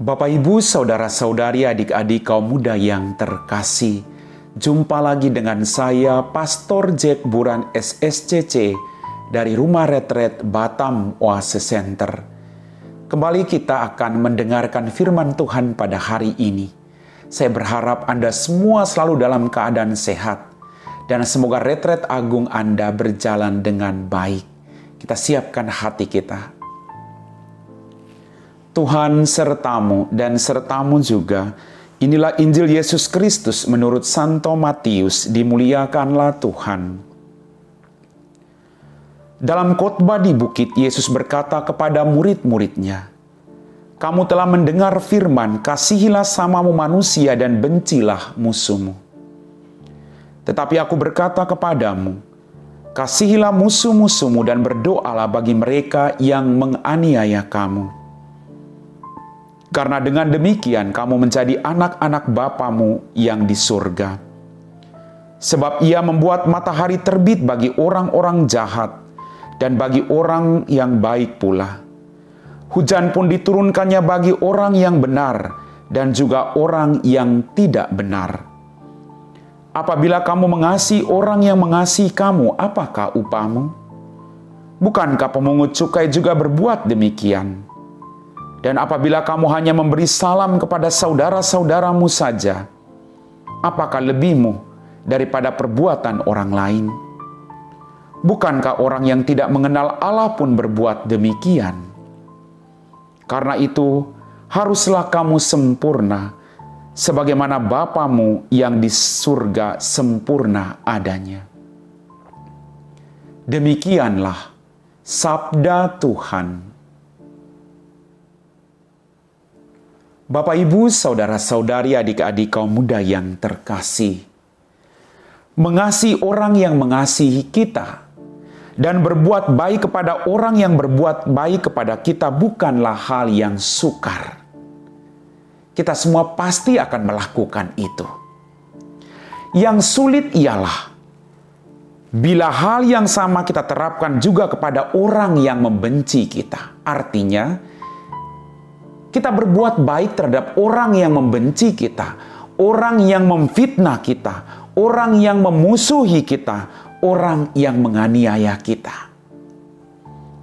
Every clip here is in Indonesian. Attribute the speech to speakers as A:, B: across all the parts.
A: Bapak, Ibu, saudara-saudari, adik-adik kaum muda yang terkasih, jumpa lagi dengan saya, Pastor Jack Buran SSCC dari Rumah Retret Batam Oase Center. Kembali kita akan mendengarkan firman Tuhan pada hari ini. Saya berharap Anda semua selalu dalam keadaan sehat, dan semoga retret agung Anda berjalan dengan baik. Kita siapkan hati kita. Tuhan sertamu dan sertamu juga. Inilah Injil Yesus Kristus menurut Santo Matius. Dimuliakanlah Tuhan. Dalam khotbah di bukit, Yesus berkata kepada murid-muridnya, "Kamu telah mendengar firman, kasihilah samamu manusia dan bencilah musuhmu. Tetapi aku berkata kepadamu, kasihilah musuh-musuhmu dan berdoalah bagi mereka yang menganiaya kamu. Karena dengan demikian kamu menjadi anak-anak Bapamu yang di surga. Sebab Ia membuat matahari terbit bagi orang-orang jahat dan bagi orang yang baik pula. Hujan pun diturunkannya bagi orang yang benar dan juga orang yang tidak benar. Apabila kamu mengasihi orang yang mengasihi kamu, apakah upahmu? Bukankah pemungut cukai juga berbuat demikian? Dan apabila kamu hanya memberi salam kepada saudara-saudaramu saja, apakah lebihmu daripada perbuatan orang lain? Bukankah orang yang tidak mengenal Allah pun berbuat demikian? Karena itu, haruslah kamu sempurna, sebagaimana Bapamu yang di surga sempurna adanya." Demikianlah sabda Tuhan. Bapak, Ibu, saudara-saudari, adik-adik kaum muda yang terkasih, mengasihi orang yang mengasihi kita dan berbuat baik kepada orang yang berbuat baik kepada kita bukanlah hal yang sukar. Kita semua pasti akan melakukan itu. Yang sulit ialah bila hal yang sama kita terapkan juga kepada orang yang membenci kita. Artinya, kita berbuat baik terhadap orang yang membenci kita, orang yang memfitnah kita, orang yang memusuhi kita, orang yang menganiaya kita.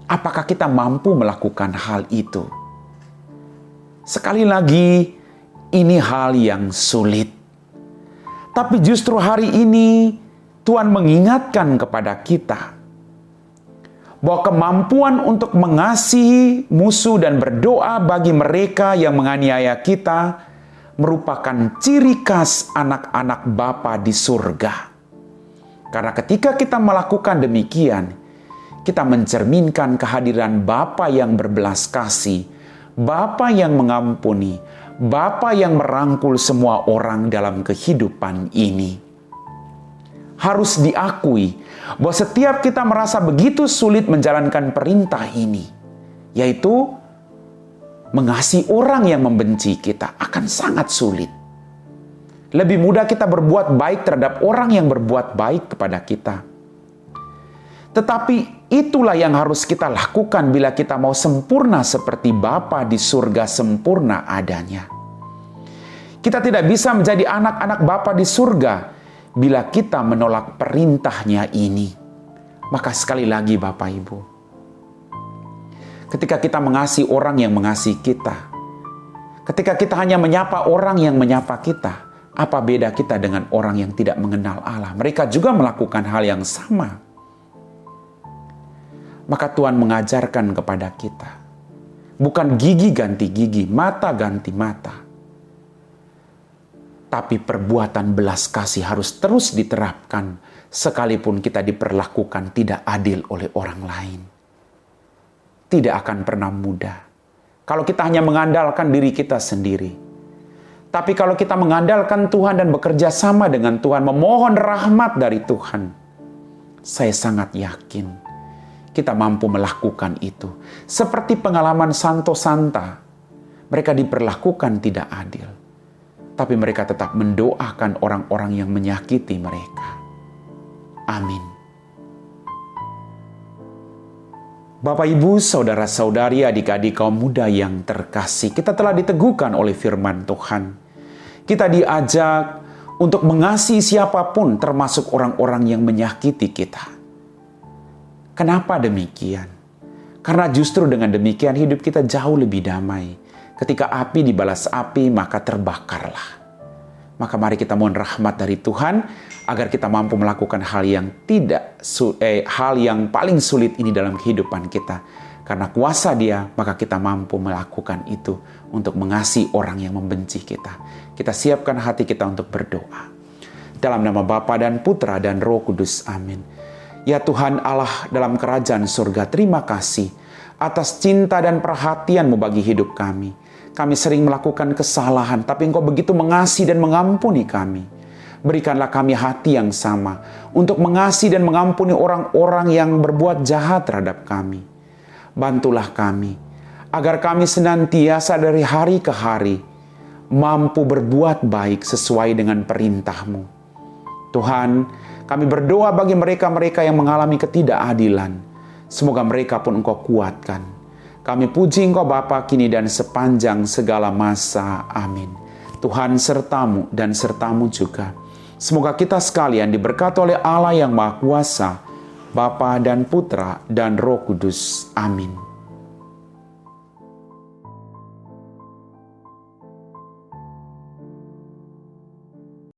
A: Apakah kita mampu melakukan hal itu? Sekali lagi, ini hal yang sulit. Tapi justru hari ini Tuhan mengingatkan kepada kita bahwa kemampuan untuk mengasihi musuh dan berdoa bagi mereka yang menganiaya kita merupakan ciri khas anak-anak Bapa di surga. Karena ketika kita melakukan demikian, kita mencerminkan kehadiran Bapa yang berbelas kasih, Bapa yang mengampuni, Bapa yang merangkul semua orang dalam kehidupan ini. Harus diakui bahwa setiap kita merasa begitu sulit menjalankan perintah ini, yaitu mengasihi orang yang membenci kita, akan sangat sulit. Lebih mudah kita berbuat baik terhadap orang yang berbuat baik kepada kita. Tetapi itulah yang harus kita lakukan bila kita mau sempurna seperti Bapa di surga sempurna adanya. Kita tidak bisa menjadi anak-anak Bapa di surga bila kita menolak perintahnya ini. Maka sekali lagi Bapak Ibu, ketika kita mengasihi orang yang mengasihi kita, ketika kita hanya menyapa orang yang menyapa kita, apa beda kita dengan orang yang tidak mengenal Allah? Mereka juga melakukan hal yang sama. Maka Tuhan mengajarkan kepada kita, bukan gigi ganti gigi, mata ganti mata, tapi perbuatan belas kasih harus terus diterapkan sekalipun kita diperlakukan tidak adil oleh orang lain. Tidak akan pernah mudah kalau kita hanya mengandalkan diri kita sendiri. Tapi kalau kita mengandalkan Tuhan dan bekerja sama dengan Tuhan, memohon rahmat dari Tuhan, saya sangat yakin kita mampu melakukan itu. Seperti pengalaman Santo Santa, mereka diperlakukan tidak adil, tapi mereka tetap mendoakan orang-orang yang menyakiti mereka. Amin. Bapak, Ibu, saudara-saudari, adik-adik kaum muda yang terkasih, kita telah diteguhkan oleh firman Tuhan. Kita diajak untuk mengasihi siapapun, termasuk orang-orang yang menyakiti kita. Kenapa demikian? Karena justru dengan demikian hidup kita jauh lebih damai. Ketika api dibalas api, maka terbakarlah. Maka mari kita mohon rahmat dari Tuhan agar kita mampu melakukan hal yang paling sulit ini dalam kehidupan kita. Karena kuasa Dia, maka kita mampu melakukan itu untuk mengasihi orang yang membenci kita. Kita siapkan hati kita untuk berdoa. Dalam nama Bapa dan Putra dan Roh Kudus. Amin. Ya Tuhan Allah dalam kerajaan surga, terima kasih atas cinta dan perhatian-Mu bagi hidup kami. Kami sering melakukan kesalahan, tapi Engkau begitu mengasihi dan mengampuni kami. Berikanlah kami hati yang sama untuk mengasihi dan mengampuni orang-orang yang berbuat jahat terhadap kami. Bantulah kami, agar kami senantiasa dari hari ke hari mampu berbuat baik sesuai dengan perintah-Mu. Tuhan, kami berdoa bagi mereka-mereka yang mengalami ketidakadilan. Semoga mereka pun Engkau kuatkan. Kami puji Engkau Bapa kini dan sepanjang segala masa. Amin. Tuhan serta-Mu dan serta-Mu juga. Semoga kita sekalian diberkati oleh Allah yang Maha Kuasa, Bapa dan Putra dan Roh Kudus. Amin.